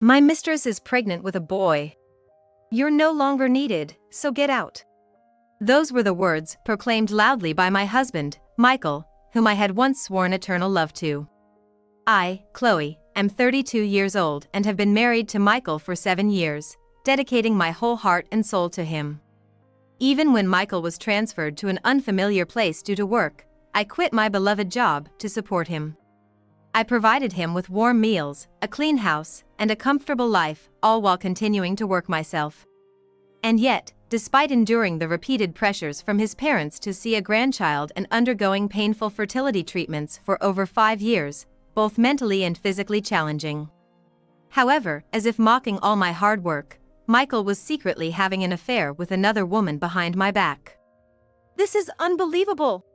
My mistress is pregnant with a boy. You're no longer needed, so get out. Those were the words proclaimed loudly by my husband, Michael, whom I had once sworn eternal love to. I, Chloe, am 32 years old and have been married to Michael for 7 years, dedicating my whole heart and soul to him. Even when Michael was transferred to an unfamiliar place due to work, I quit my beloved job to support him. I provided him with warm meals, a clean house, and a comfortable life, all while continuing to work myself. And yet, despite enduring the repeated pressures from his parents to see a grandchild and undergoing painful fertility treatments for over 5 years, both mentally and physically challenging. However, as if mocking all my hard work, Michael was secretly having an affair with another woman behind my back. "This is unbelievable.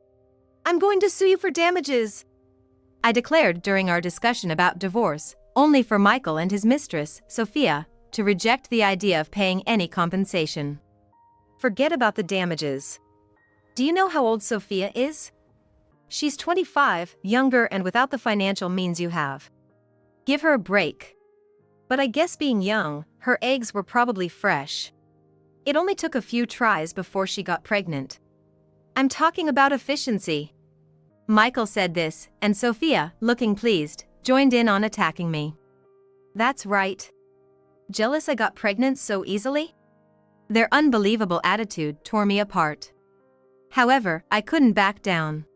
I'm going to sue you for damages," I declared during our discussion about divorce, only for Michael and his mistress, Sophia, to reject the idea of paying any compensation. "Forget about the damages. Do you know how old Sophia is? She's 25, younger and without the financial means you have. Give her a break." But I guess being young, her eggs were probably fresh. It only took a few tries before she got pregnant. "I'm talking about efficiency." Michael said this, and Sophia, looking pleased, joined in on attacking me. "That's right. Jealous I got pregnant so easily?" Their unbelievable attitude tore me apart. However, I couldn't back down.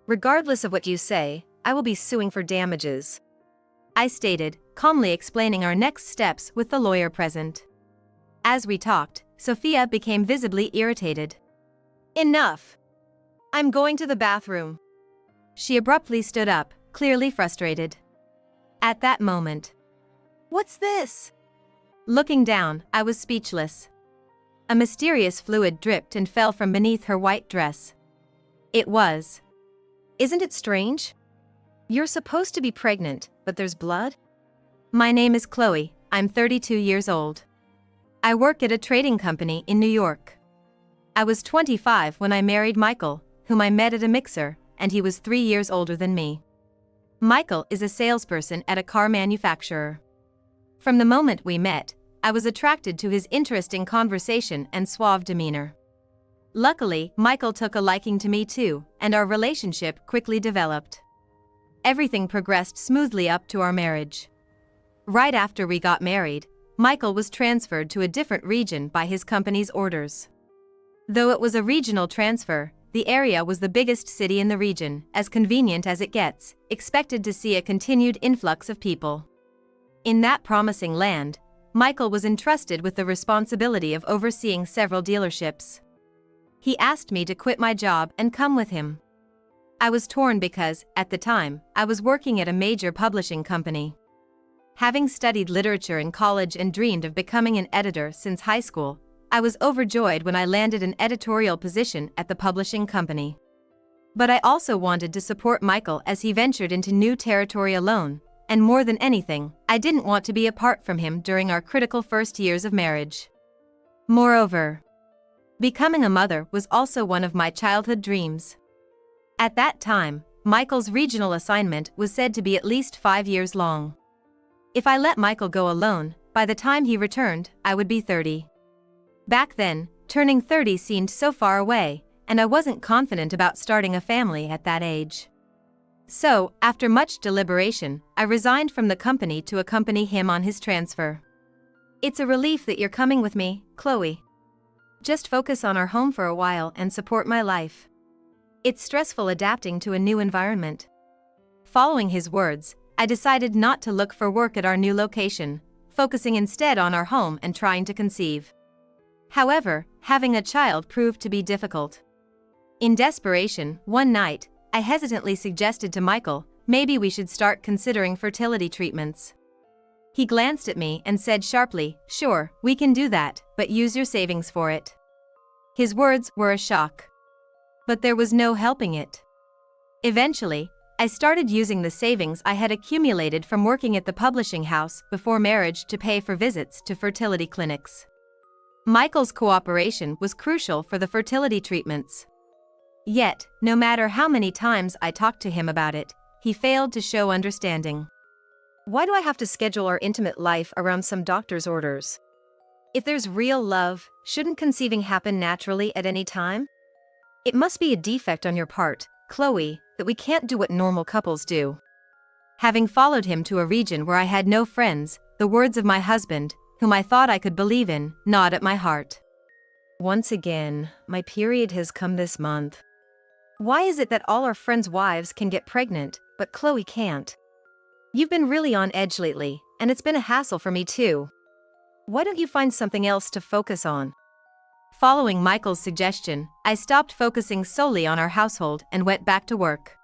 "Regardless of what you say, I will be suing for damages," I stated, calmly explaining our next steps with the lawyer present. As we talked, Sophia became visibly irritated. "Enough. I'm going to the bathroom." She abruptly stood up, clearly frustrated. At that moment, "What's this?" Looking down, I was speechless. A mysterious fluid dripped and fell from beneath her white dress. It was. "Isn't it strange? You're supposed to be pregnant, but there's blood?" "My name is Chloe, I'm 32 years old. I work at a trading company in New York. I was 25 when I married Michael, whom I met at a mixer, and he was 3 years older than me. Michael is a salesperson at a car manufacturer. From the moment we met, I was attracted to his interesting conversation and suave demeanor. Luckily, Michael took a liking to me too, and our relationship quickly developed. Everything progressed smoothly up to our marriage. Right after we got married, Michael was transferred to a different region by his company's orders. Though it was a regional transfer, the area was the biggest city in the region, as convenient as it gets, expected to see a continued influx of people. In that promising land, Michael was entrusted with the responsibility of overseeing several dealerships. He asked me to quit my job and come with him. I was torn because, at the time, I was working at a major publishing company. Having studied literature in college and dreamed of becoming an editor since high school, I was overjoyed when I landed an editorial position at the publishing company. But I also wanted to support Michael as he ventured into new territory alone, and more than anything, I didn't want to be apart from him during our critical first years of marriage. Moreover, becoming a mother was also one of my childhood dreams. At that time, Michael's regional assignment was said to be at least 5 years long. If I let Michael go alone, by the time he returned, I would be 30. Back then, turning 30 seemed so far away, and I wasn't confident about starting a family at that age. So, after much deliberation, I resigned from the company to accompany him on his transfer. "It's a relief that you're coming with me, Chloe. Just focus on our home for a while and support my life. It's stressful adapting to a new environment." Following his words, I decided not to look for work at our new location, focusing instead on our home and trying to conceive. However, having a child proved to be difficult. In desperation, one night, I hesitantly suggested to Michael, maybe we should start considering fertility treatments. He glanced at me and said sharply, "Sure, we can do that, but use your savings for it." His words were a shock. But there was no helping it. Eventually, I started using the savings I had accumulated from working at the publishing house before marriage to pay for visits to fertility clinics. Michael's cooperation was crucial for the fertility treatments. Yet, no matter how many times I talked to him about it, he failed to show understanding. Why do I have to schedule our intimate life around some doctor's orders? If there's real love, shouldn't conceiving happen naturally at any time? It must be a defect on your part, Chloe, that we can't do what normal couples do. Having followed him to a region where I had no friends, the words of my husband, whom I thought I could believe in, gnawed at my heart. Once again, my period has come this month. Why is it that all our friends' wives can get pregnant, but Chloe can't? You've been really on edge lately, and it's been a hassle for me too. Why don't you find something else to focus on? Following Michael's suggestion, I stopped focusing solely on our household and went back to work.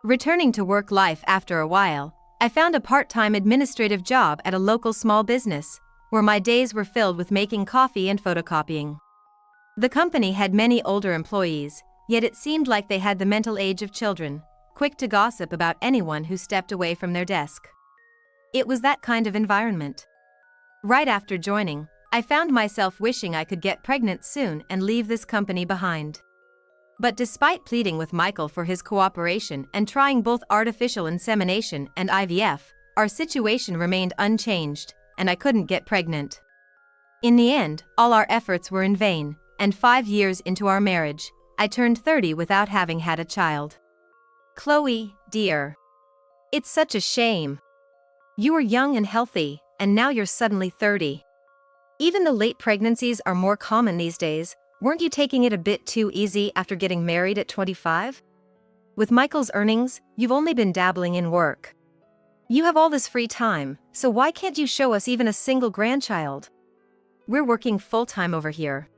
Returning to work life after a while, I found a part-time administrative job at a local small business, where my days were filled with making coffee and photocopying. The company had many older employees, yet it seemed like they had the mental age of children, quick to gossip about anyone who stepped away from their desk. It was that kind of environment. Right after joining, I found myself wishing I could get pregnant soon and leave this company behind. But despite pleading with Michael for his cooperation and trying both artificial insemination and IVF, our situation remained unchanged, and I couldn't get pregnant. In the end, all our efforts were in vain, and 5 years into our marriage, I turned 30 without having had a child. Chloe, dear. It's such a shame. You were young and healthy, and now you're suddenly 30. Even though late pregnancies are more common these days, weren't you taking it a bit too easy after getting married at 25? With Michael's earnings, you've only been dabbling in work. You have all this free time, so why can't you show us even a single grandchild? We're working full-time over here.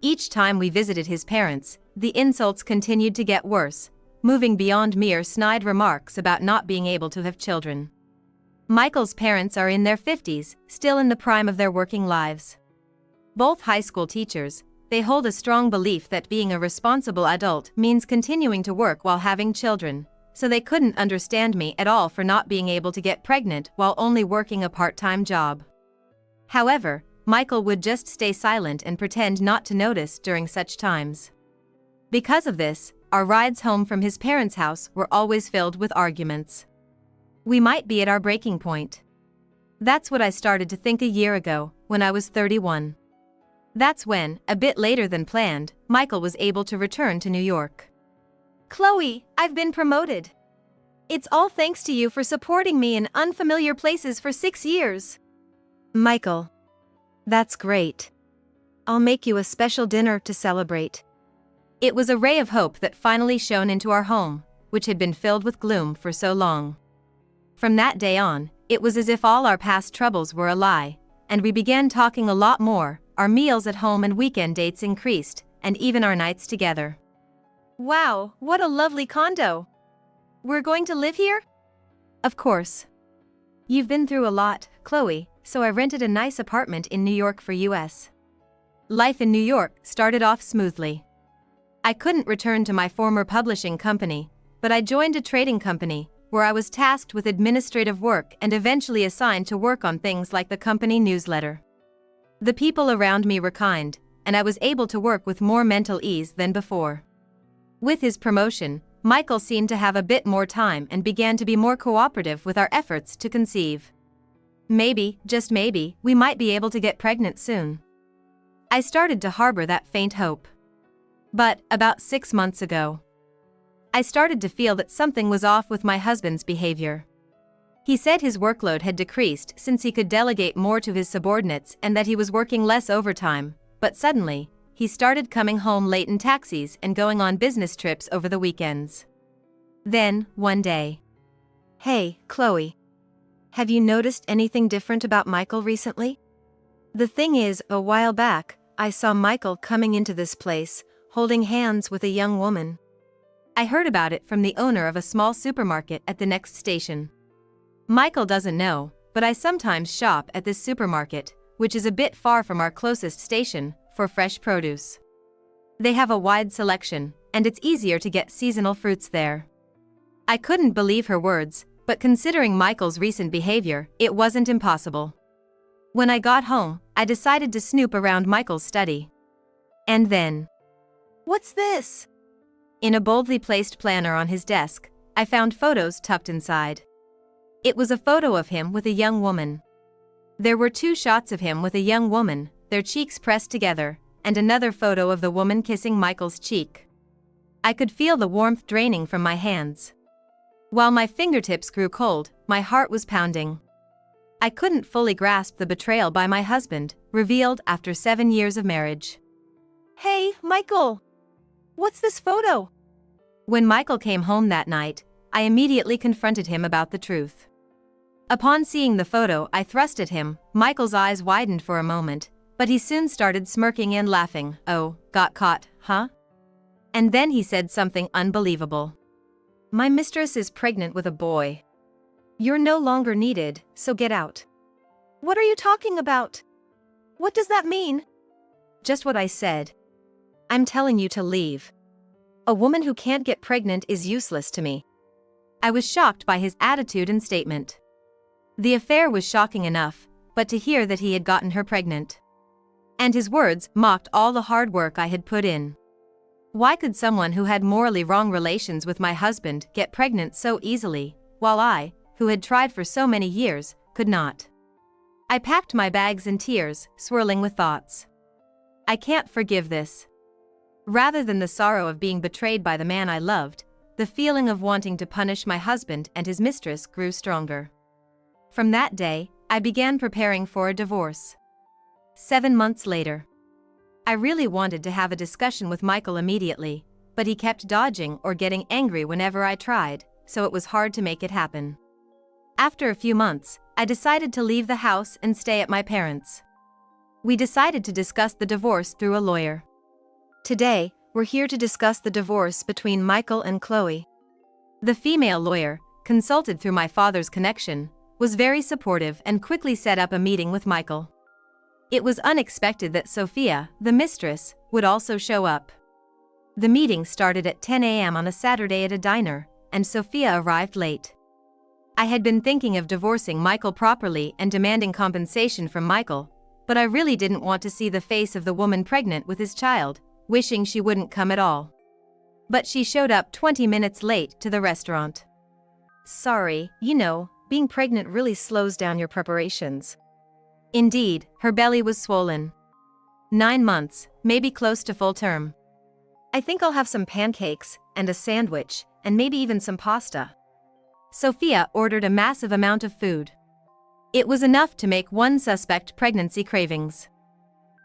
Each time we visited his parents, the insults continued to get worse, moving beyond mere snide remarks about not being able to have children. Michael's parents are in their 50s, still in the prime of their working lives. Both high school teachers, they hold a strong belief that being a responsible adult means continuing to work while having children, so they couldn't understand me at all for not being able to get pregnant while only working a part-time job. However, Michael would just stay silent and pretend not to notice during such times. Because of this, our rides home from his parents' house were always filled with arguments. We might be at our breaking point. That's what I started to think a year ago, when I was 31. That's when, a bit later than planned, Michael was able to return to New York. Chloe, I've been promoted. It's all thanks to you for supporting me in unfamiliar places for 6 years. Michael. That's great. I'll make you a special dinner to celebrate. It was a ray of hope that finally shone into our home, which had been filled with gloom for so long. From that day on, it was as if all our past troubles were a lie, and we began talking a lot more. Our meals at home and weekend dates increased, and even our nights together. Wow, what a lovely condo! We're going to live here? Of course. You've been through a lot, Chloe, so I rented a nice apartment in New York for us. Life in New York started off smoothly. I couldn't return to my former publishing company, but I joined a trading company, where I was tasked with administrative work and eventually assigned to work on things like the company newsletter. The people around me were kind, and I was able to work with more mental ease than before. With his promotion, Michael seemed to have a bit more time and began to be more cooperative with our efforts to conceive. Maybe, just maybe, we might be able to get pregnant soon. I started to harbor that faint hope. But, about 6 months ago, I started to feel that something was off with my husband's behavior. He said his workload had decreased since he could delegate more to his subordinates and that he was working less overtime, but suddenly, he started coming home late in taxis and going on business trips over the weekends. Then, one day. Hey, Chloe. Have you noticed anything different about Michael recently? The thing is, a while back, I saw Michael coming into this place, holding hands with a young woman. I heard about it from the owner of a small supermarket at the next station. Michael doesn't know, but I sometimes shop at this supermarket, which is a bit far from our closest station, for fresh produce. They have a wide selection, and it's easier to get seasonal fruits there. I couldn't believe her words, but considering Michael's recent behavior, it wasn't impossible. When I got home, I decided to snoop around Michael's study. And then, what's this? In a boldly placed planner on his desk, I found photos tucked inside. It was a photo of him with a young woman. There were 2 shots of him with a young woman, their cheeks pressed together, and another photo of the woman kissing Michael's cheek. I could feel the warmth draining from my hands. While my fingertips grew cold, my heart was pounding. I couldn't fully grasp the betrayal by my husband, revealed after 7 years of marriage. Hey, Michael! What's this photo? When Michael came home that night, I immediately confronted him about the truth. Upon seeing the photo, I thrust at him. Michael's eyes widened for a moment, but he soon started smirking and laughing. "Oh, got caught, huh?" And then he said something unbelievable. "My mistress is pregnant with a boy. You're no longer needed, so get out." What are you talking about? What does that mean? Just what I said. I'm telling you to leave. A woman who can't get pregnant is useless to me. I was shocked by his attitude and statement. The affair was shocking enough, but to hear that he had gotten her pregnant. And his words mocked all the hard work I had put in. Why could someone who had morally wrong relations with my husband get pregnant so easily, while I, who had tried for so many years, could not? I packed my bags in tears, swirling with thoughts. I can't forgive this. Rather than the sorrow of being betrayed by the man I loved, the feeling of wanting to punish my husband and his mistress grew stronger. From that day, I began preparing for a divorce. 7 months later. I really wanted to have a discussion with Michael immediately, but he kept dodging or getting angry whenever I tried, so it was hard to make it happen. After a few months, I decided to leave the house and stay at my parents'. We decided to discuss the divorce through a lawyer. Today, we're here to discuss the divorce between Michael and Chloe. The female lawyer, consulted through my father's connection, was very supportive and quickly set up a meeting with Michael. It was unexpected that Sophia, the mistress, would also show up. The meeting started at 10 a.m. on a Saturday at a diner, and Sophia arrived late. I had been thinking of divorcing Michael properly and demanding compensation from Michael, but I really didn't want to see the face of the woman pregnant with his child, wishing she wouldn't come at all. But she showed up 20 minutes late to the restaurant. Sorry, being pregnant really slows down your preparations. Indeed, her belly was swollen. 9 months, maybe close to full term. I think I'll have some pancakes, and a sandwich, and maybe even some pasta. Sophia ordered a massive amount of food. It was enough to make one suspect pregnancy cravings.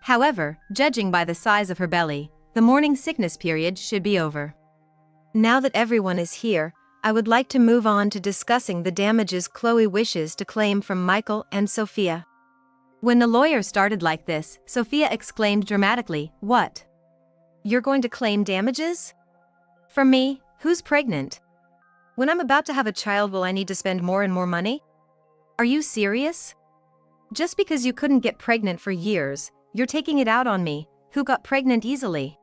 However, judging by the size of her belly, the morning sickness period should be over. Now that everyone is here, I would like to move on to discussing the damages Chloe wishes to claim from Michael and Sophia. When the lawyer started like this, Sophia exclaimed dramatically, "What? You're going to claim damages? From me? Who's pregnant? When I'm about to have a child, will I need to spend more and more money? Are you serious? Just because you couldn't get pregnant for years, you're taking it out on me, who got pregnant easily?"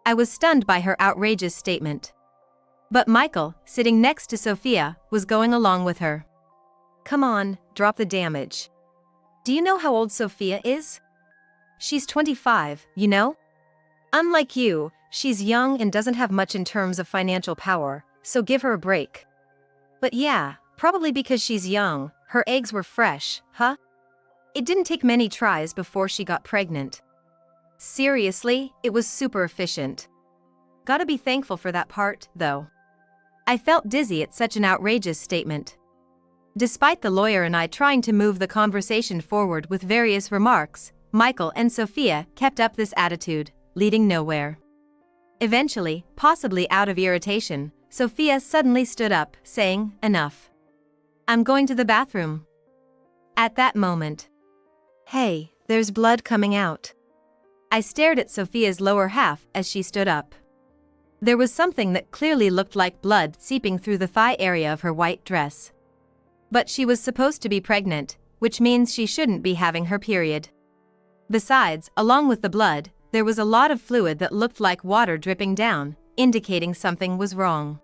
I was stunned by her outrageous statement. But Michael, sitting next to Sophia, was going along with her. Come on, drop the damage. Do you know how old Sophia is? She's 25, Unlike you, she's young and doesn't have much in terms of financial power, so give her a break. But yeah, probably because she's young, her eggs were fresh, huh? It didn't take many tries before she got pregnant. Seriously, it was super efficient. Gotta be thankful for that part, though. I felt dizzy at such an outrageous statement. Despite the lawyer and I trying to move the conversation forward with various remarks, Michael and Sophia kept up this attitude, leading nowhere. Eventually, possibly out of irritation, Sophia suddenly stood up, saying, "Enough. I'm going to the bathroom." At that moment, "Hey, there's blood coming out." I stared at Sophia's lower half as she stood up. There was something that clearly looked like blood seeping through the thigh area of her white dress. But she was supposed to be pregnant, which means she shouldn't be having her period. Besides, along with the blood, there was a lot of fluid that looked like water dripping down, indicating something was wrong.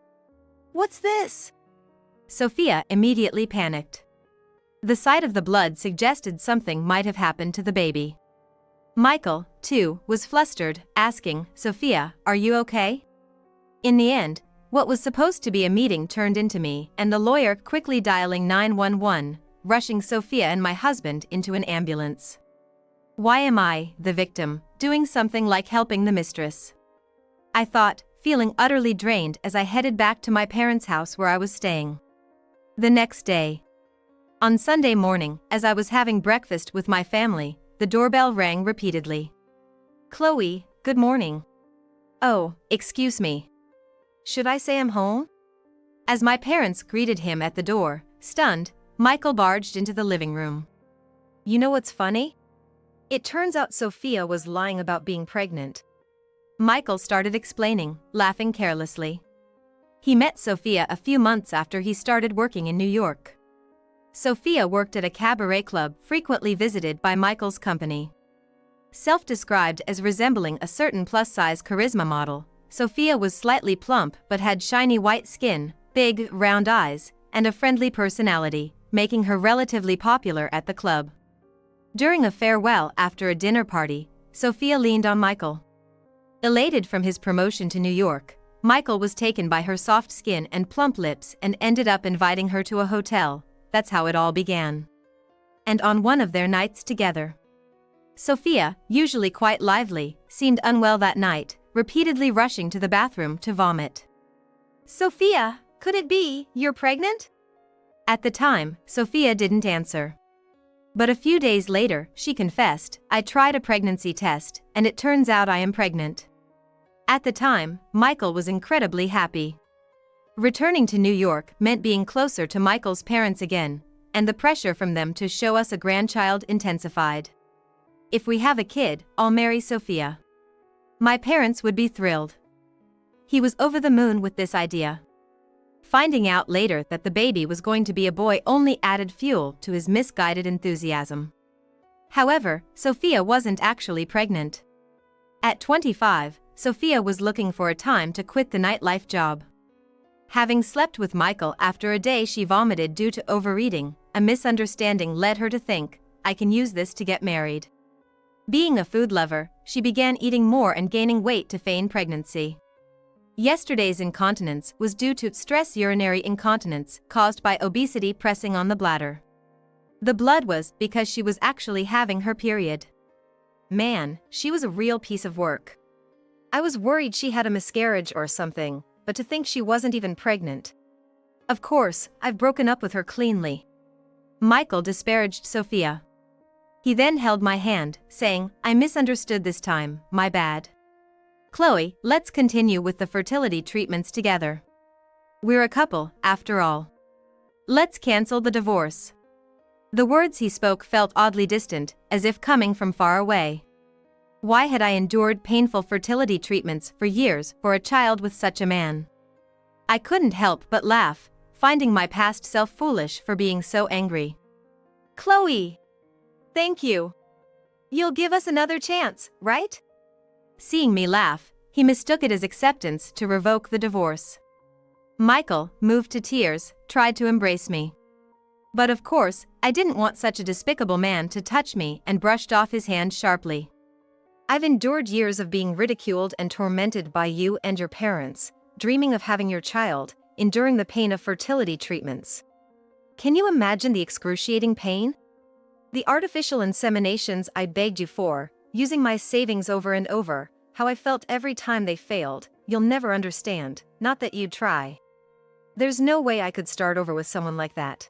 "What's this?" Sophia immediately panicked. The sight of the blood suggested something might have happened to the baby. Michael, too, was flustered, asking, "Sophia, are you okay?" In the end, What was supposed to be a meeting turned into me, and the lawyer quickly dialing 911, rushing Sophia and my husband into an ambulance. Why am I, the victim, doing something like helping the mistress? I thought, feeling utterly drained as I headed back to my parents' house where I was staying. The next day. On Sunday morning, as I was having breakfast with my family, the doorbell rang repeatedly. Chloe, good morning. Oh, excuse me. Should I say I'm home? As my parents greeted him at the door, stunned, Michael barged into the living room. You know what's funny? It turns out Sophia was lying about being pregnant. Michael started explaining, laughing carelessly. He met Sophia a few months after he started working in New York. Sophia worked at a cabaret club frequently visited by Michael's company. Self-described as resembling a certain plus-size charisma model, Sophia was slightly plump but had shiny white skin, big, round eyes, and a friendly personality, making her relatively popular at the club. During a farewell after a dinner party, Sophia leaned on Michael. Elated from his promotion to New York, Michael was taken by her soft skin and plump lips and ended up inviting her to a hotel. That's how it all began. And on one of their nights together, Sophia, usually quite lively, seemed unwell that night, repeatedly rushing to the bathroom to vomit. Sophia, could it be you're pregnant? At the time, Sophia didn't answer. But a few days later, she confessed, I tried a pregnancy test, and it turns out I am pregnant. At the time, Michael was incredibly happy. Returning to New York meant being closer to Michael's parents again, and the pressure from them to show us a grandchild intensified. If we have a kid, I'll marry Sophia. My parents would be thrilled. He was over the moon with this idea. Finding out later that the baby was going to be a boy only added fuel to his misguided enthusiasm. However, Sophia wasn't actually pregnant. At 25, Sophia was looking for a time to quit the nightlife job. Having slept with Michael after a day she vomited due to overeating, a misunderstanding led her to think, I can use this to get married. Being a food lover, she began eating more and gaining weight to feign pregnancy. Yesterday's incontinence was due to stress urinary incontinence caused by obesity pressing on the bladder. The blood was because she was actually having her period. Man, she was a real piece of work. I was worried she had a miscarriage or something, but to think she wasn't even pregnant. Of course, I've broken up with her cleanly. Michael disparaged Sophia. He then held my hand, saying, I misunderstood this time, my bad. Chloe, let's continue with the fertility treatments together. We're a couple, after all. Let's cancel the divorce. The words he spoke felt oddly distant, as if coming from far away. Why had I endured painful fertility treatments for years for a child with such a man? I couldn't help but laugh, finding my past self foolish for being so angry. Chloe! Thank you. You'll give us another chance, right? Seeing me laugh, he mistook it as acceptance to revoke the divorce. Michael, moved to tears, tried to embrace me. But of course, I didn't want such a despicable man to touch me and brushed off his hand sharply. I've endured years of being ridiculed and tormented by you and your parents, dreaming of having your child, enduring the pain of fertility treatments. Can you imagine the excruciating pain? The artificial inseminations I begged you for, using my savings over and over, how I felt every time they failed, you'll never understand, not that you'd try. There's no way I could start over with someone like that.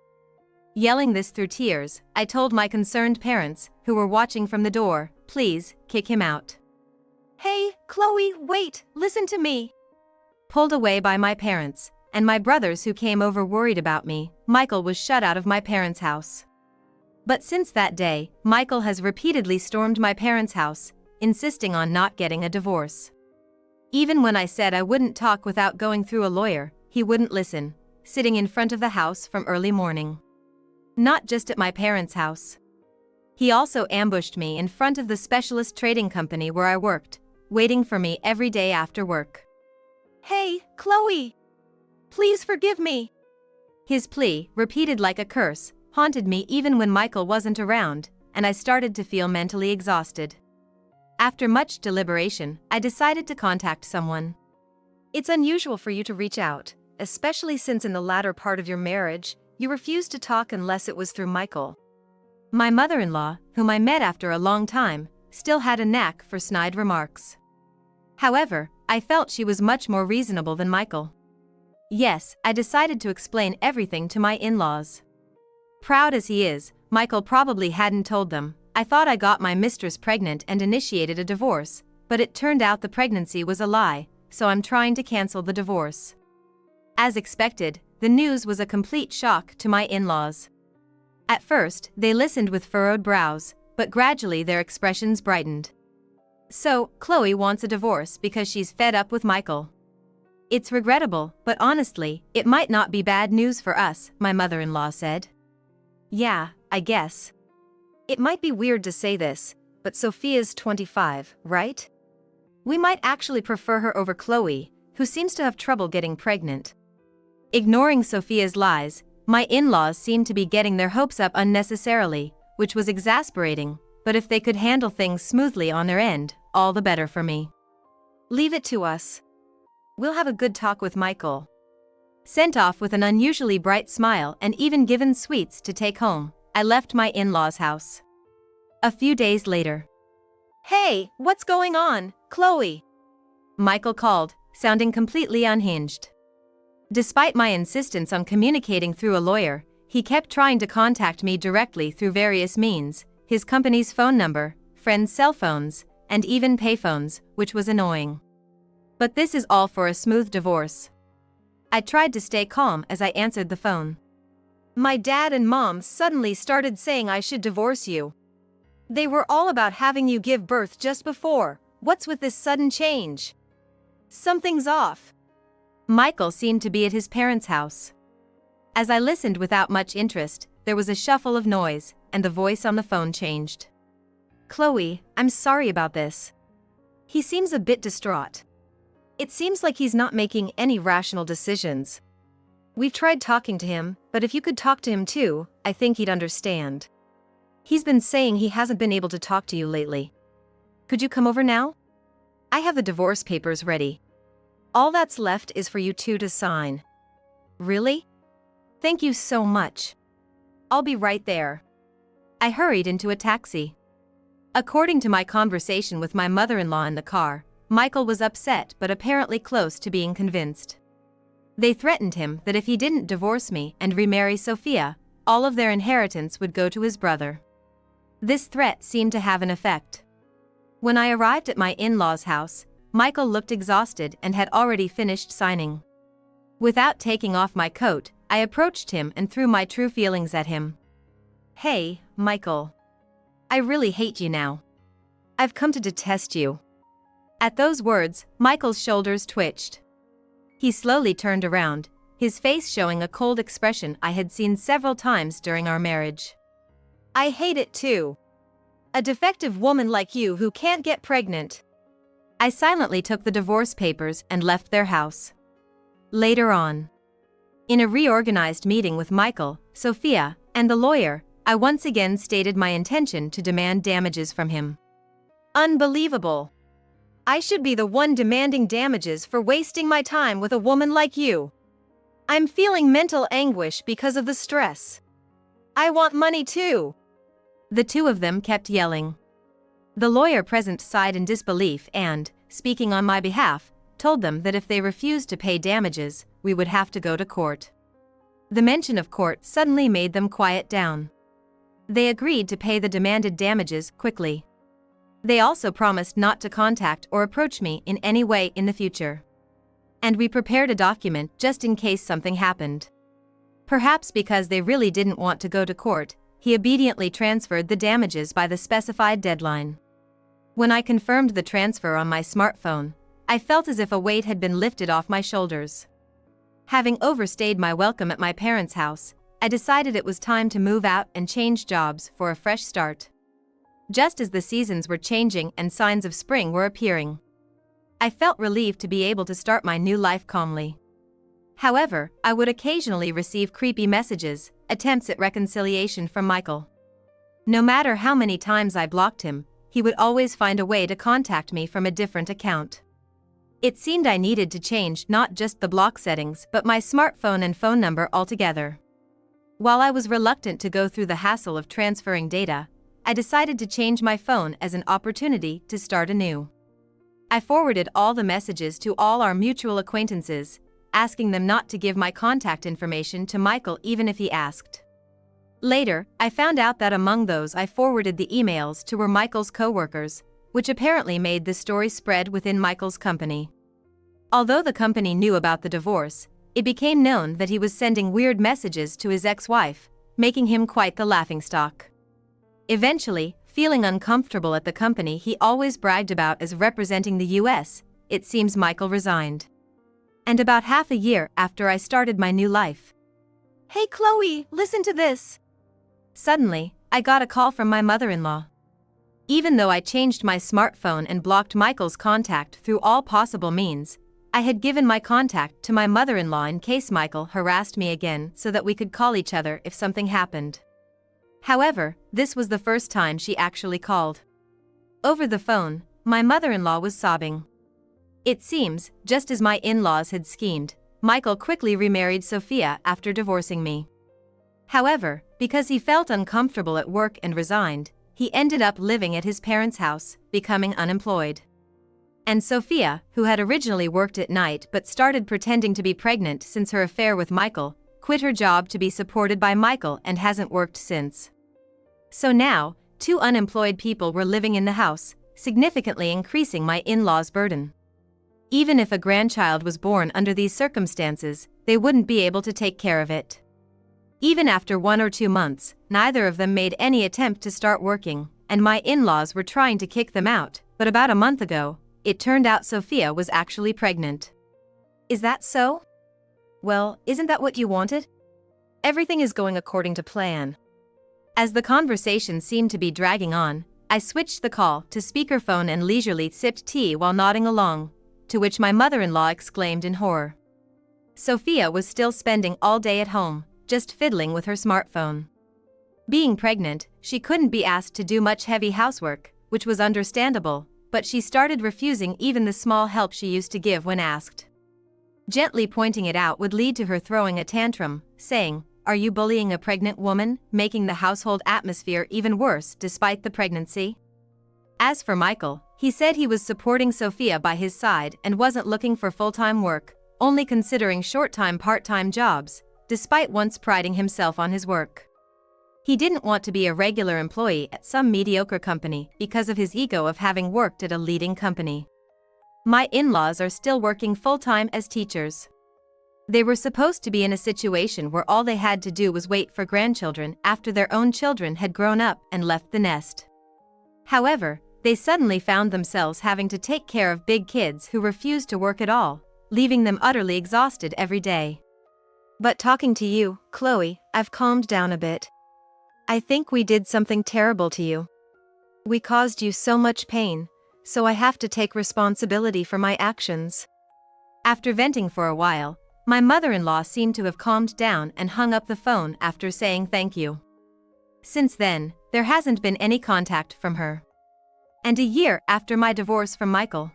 Yelling this through tears, I told my concerned parents, who were watching from the door, please, kick him out. Hey, Chloe, wait, listen to me. Pulled away by my parents, and my brothers who came over worried about me, Michael was shut out of my parents' house. But since that day, Michael has repeatedly stormed my parents' house, insisting on not getting a divorce. Even when I said I wouldn't talk without going through a lawyer, he wouldn't listen, sitting in front of the house from early morning. Not just at my parents' house. He also ambushed me in front of the specialist trading company where I worked, waiting for me every day after work. Hey, Chloe! Please forgive me! His plea, repeated like a curse, haunted me even when Michael wasn't around, and I started to feel mentally exhausted. After much deliberation, I decided to contact someone. It's unusual for you to reach out, especially since in the latter part of your marriage, you refused to talk unless it was through Michael. My mother-in-law, whom I met after a long time, still had a knack for snide remarks. However, I felt she was much more reasonable than Michael. Yes, I decided to explain everything to my in-laws. Proud as he is, Michael probably hadn't told them. I thought I got my mistress pregnant and initiated a divorce, but it turned out the pregnancy was a lie, so I'm trying to cancel the divorce. As expected, the news was a complete shock to my in-laws. At first, they listened with furrowed brows, but gradually their expressions brightened. So, Chloe wants a divorce because she's fed up with Michael. It's regrettable, but honestly, it might not be bad news for us, my mother-in-law said. Yeah, I guess. It might be weird to say this, but Sophia's 25, right? We might actually prefer her over Chloe, who seems to have trouble getting pregnant. Ignoring Sophia's lies, my in-laws seemed to be getting their hopes up unnecessarily, which was exasperating, but if they could handle things smoothly on their end, all the better for me. Leave it to us. We'll have a good talk with Michael. Sent off with an unusually bright smile and even given sweets to take home, I left my in-laws' house. A few days later. Hey, what's going on, Chloe? Michael called, sounding completely unhinged. Despite my insistence on communicating through a lawyer, he kept trying to contact me directly through various means, his company's phone number, friends' cell phones, and even payphones, which was annoying. But this is all for a smooth divorce. I tried to stay calm as I answered the phone. My dad and mom suddenly started saying I should divorce you. They were all about having you give birth just before. What's with this sudden change? Something's off. Michael seemed to be at his parents' house. As I listened without much interest, there was a shuffle of noise, and the voice on the phone changed. Chloe, I'm sorry about this. He seems a bit distraught. It seems like he's not making any rational decisions. We've tried talking to him, but if you could talk to him too, I think he'd understand. He's been saying he hasn't been able to talk to you lately. Could you come over now? I have the divorce papers ready. All that's left is for you two to sign. Really? Thank you so much. I'll be right there. I hurried into a taxi. According to my conversation with my mother-in-law in the car, Michael was upset but apparently close to being convinced. They threatened him that if he didn't divorce me and remarry Sophia, all of their inheritance would go to his brother. This threat seemed to have an effect. When I arrived at my in-laws' house, Michael looked exhausted and had already finished signing. Without taking off my coat, I approached him and threw my true feelings at him. Hey, Michael. I really hate you now. I've come to detest you. At those words, Michael's shoulders twitched. He slowly turned around, his face showing a cold expression I had seen several times during our marriage. I hate it too. A defective woman like you who can't get pregnant. I silently took the divorce papers and left their house. Later on, in a reorganized meeting with Michael, Sophia, and the lawyer, I once again stated my intention to demand damages from him. Unbelievable. I should be the one demanding damages for wasting my time with a woman like you. I'm feeling mental anguish because of the stress. I want money too. The two of them kept yelling. The lawyer present sighed in disbelief and, speaking on my behalf, told them that if they refused to pay damages, we would have to go to court. The mention of court suddenly made them quiet down. They agreed to pay the demanded damages quickly. They also promised not to contact or approach me in any way in the future. And we prepared a document just in case something happened. Perhaps because they really didn't want to go to court, he obediently transferred the damages by the specified deadline. When I confirmed the transfer on my smartphone, I felt as if a weight had been lifted off my shoulders. Having overstayed my welcome at my parents' house, I decided it was time to move out and change jobs for a fresh start. Just as the seasons were changing and signs of spring were appearing, I felt relieved to be able to start my new life calmly. However, I would occasionally receive creepy messages, attempts at reconciliation from Michael. No matter how many times I blocked him, he would always find a way to contact me from a different account. It seemed I needed to change not just the block settings but my smartphone and phone number altogether. While I was reluctant to go through the hassle of transferring data, I decided to change my phone as an opportunity to start anew. I forwarded all the messages to all our mutual acquaintances, asking them not to give my contact information to Michael even if he asked. Later, I found out that among those I forwarded the emails to were Michael's co-workers, which apparently made the story spread within Michael's company. Although the company knew about the divorce, it became known that he was sending weird messages to his ex-wife, making him quite the laughingstock. Eventually, feeling uncomfortable at the company he always bragged about as representing the US, it seems Michael resigned. And about half a year after I started my new life. Hey Chloe, listen to this. Suddenly, I got a call from my mother-in-law. Even though I changed my smartphone and blocked Michael's contact through all possible means, I had given my contact to my mother-in-law in case Michael harassed me again so that we could call each other if something happened. However, this was the first time she actually called. Over the phone, my mother-in-law was sobbing. It seems, just as my in-laws had schemed, Michael quickly remarried Sophia after divorcing me. However, because he felt uncomfortable at work and resigned, he ended up living at his parents' house, becoming unemployed. And Sophia, who had originally worked at night but started pretending to be pregnant since her affair with Michael, quit her job to be supported by Michael and hasn't worked since. So now, 2 unemployed people were living in the house, significantly increasing my in-laws' burden. Even if a grandchild was born under these circumstances, they wouldn't be able to take care of it. Even after 1 or 2 months, neither of them made any attempt to start working, and my in-laws were trying to kick them out, but about a month ago, it turned out Sophia was actually pregnant. Is that so? Well, isn't that what you wanted? Everything is going according to plan. As the conversation seemed to be dragging on, I switched the call to speakerphone and leisurely sipped tea while nodding along, to which my mother-in-law exclaimed in horror. Sophia was still spending all day at home, just fiddling with her smartphone. Being pregnant, she couldn't be asked to do much heavy housework, which was understandable, but she started refusing even the small help she used to give when asked. Gently pointing it out would lead to her throwing a tantrum, saying, "Are you bullying a pregnant woman, making the household atmosphere even worse despite the pregnancy?" As for Michael, he said he was supporting Sophia by his side and wasn't looking for full-time work, only considering short-time part-time jobs, despite once priding himself on his work. He didn't want to be a regular employee at some mediocre company because of his ego of having worked at a leading company. My in-laws are still working full-time as teachers. They were supposed to be in a situation where all they had to do was wait for grandchildren after their own children had grown up and left the nest. However, they suddenly found themselves having to take care of big kids who refused to work at all, leaving them utterly exhausted every day. But talking to you, Chloe, I've calmed down a bit. I think we did something terrible to you. We caused you so much pain, so I have to take responsibility for my actions. After venting for a while, my mother-in-law seemed to have calmed down and hung up the phone after saying thank you. Since then, there hasn't been any contact from her. And a year after my divorce from Michael.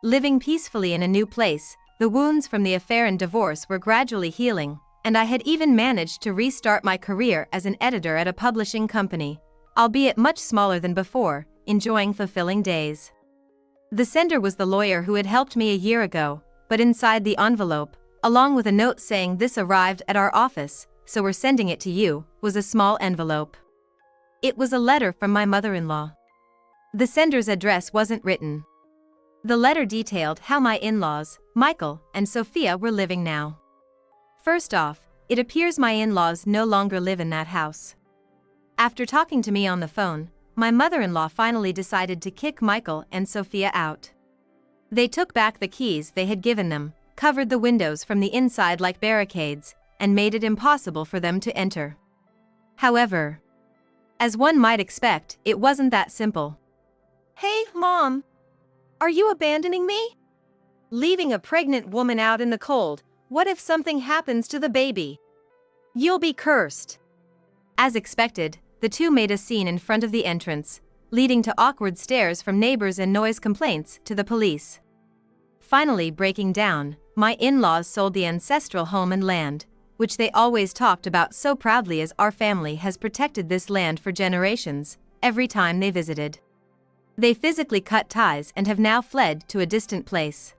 Living peacefully in a new place, the wounds from the affair and divorce were gradually healing, and I had even managed to restart my career as an editor at a publishing company, albeit much smaller than before, enjoying fulfilling days. The sender was the lawyer who had helped me a year ago, but inside the envelope, along with a note saying this arrived at our office, so we're sending it to you, was a small envelope. It was a letter from my mother-in-law. The sender's address wasn't written. The letter detailed how my in-laws, Michael and Sophia, were living now. First off, it appears my in-laws no longer live in that house. After talking to me on the phone, my mother-in-law finally decided to kick Michael and Sophia out. They took back the keys they had given them, covered the windows from the inside like barricades, and made it impossible for them to enter. However, as one might expect, it wasn't that simple. Hey, Mom! Are you abandoning me? Leaving a pregnant woman out in the cold, what if something happens to the baby? You'll be cursed. As expected, the two made a scene in front of the entrance, leading to awkward stares from neighbors and noise complaints to the police. finally breaking down, my in-laws sold the ancestral home and land, which they always talked about so proudly, as our family has protected this land for generations, every time they visited. They physically cut ties and have now fled to a distant place.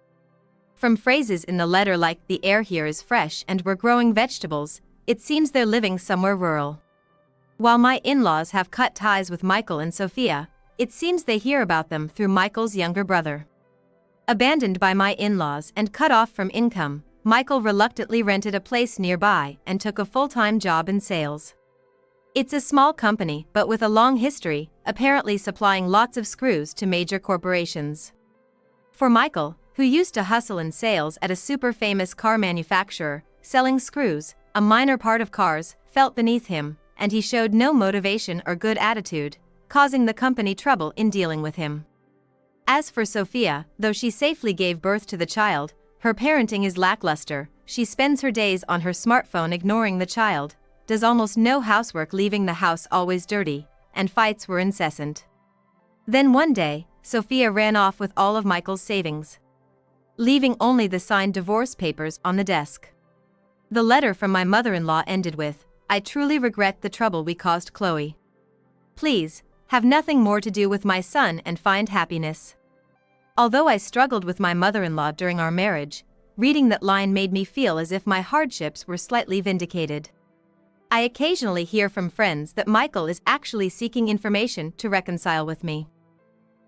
From phrases in the letter like "the air here is fresh" and "we're growing vegetables," it seems they're living somewhere rural. While my in-laws have cut ties with Michael and Sophia, it seems they hear about them through Michael's younger brother. Abandoned by my in-laws and cut off from income, Michael reluctantly rented a place nearby and took a full-time job in sales. It's a small company but with a long history, apparently supplying lots of screws to major corporations. For Michael, who used to hustle in sales at a super famous car manufacturer, selling screws, a minor part of cars, felt beneath him, and he showed no motivation or good attitude, causing the company trouble in dealing with him. As for Sophia, though she safely gave birth to the child, her parenting is lackluster. She spends her days on her smartphone ignoring the child, does almost no housework, leaving the house always dirty, and fights were incessant. Then one day, Sophia ran off with all of Michael's savings, leaving only the signed divorce papers on the desk. The letter from my mother-in-law ended with, "I truly regret the trouble we caused Chloe. Please, have nothing more to do with my son and find happiness." Although I struggled with my mother-in-law during our marriage, reading that line made me feel as if my hardships were slightly vindicated. I occasionally hear from friends that Michael is actually seeking information to reconcile with me.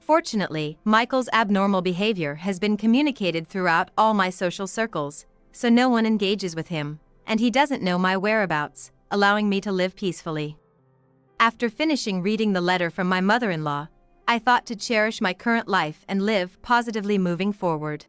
Fortunately, Michael's abnormal behavior has been communicated throughout all my social circles, so no one engages with him, and he doesn't know my whereabouts, allowing me to live peacefully. After finishing reading the letter from my mother-in-law, I thought to cherish my current life and live positively moving forward.